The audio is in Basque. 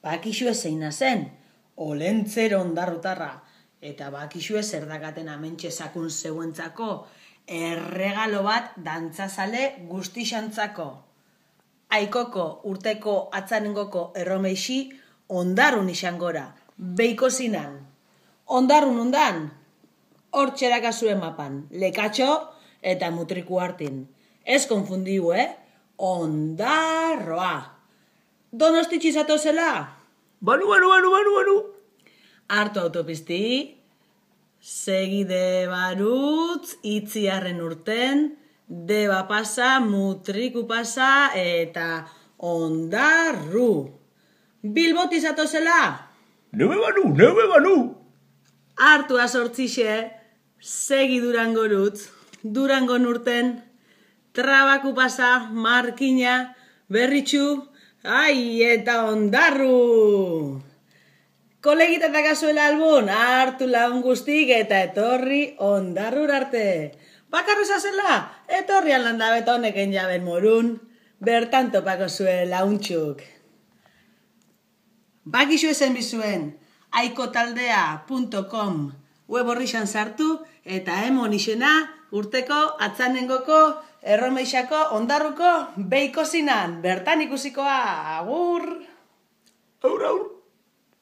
Bakixue zeina zen, olentzero ondarrutarra, eta bakixue zer dakaten amentxe sakun zeuentzako, erregalo bat dantzazale guztixantzako. Aikoko urteko atzanengoko erromeixi ondarrun izangora, beiko zinan. Ondarrun ondan, hor txerakazue mapan, lekatxo eta mutriku hartin. Ez konfundiu, Ondarroa. Donostitxi zatozela? Banu. Hartu autopisti, segide barutz, itziarren urten, deba pasa, mutriku pasa eta ondarru. Bilboti zatozela? Nebe banu. Hartu azortzixe, segi Durangorutz, Durangon urten, trabaku pasa, markina, berritxu, eta ondarru. Kolegita eta gazuela albun, hartu lagun guztik eta etorri ondarrur arte. Bakarru zazela, etorri alandabeta honeken jaben morun, bertan topako zuen launtxuk. Bakixu ezen bizuen, aikotaldea.com web horrixan sartu eta emon izena urteko atzanengoko erromeixako ondarruko beiko zinan, bertan ikusikoa, agur! Aur.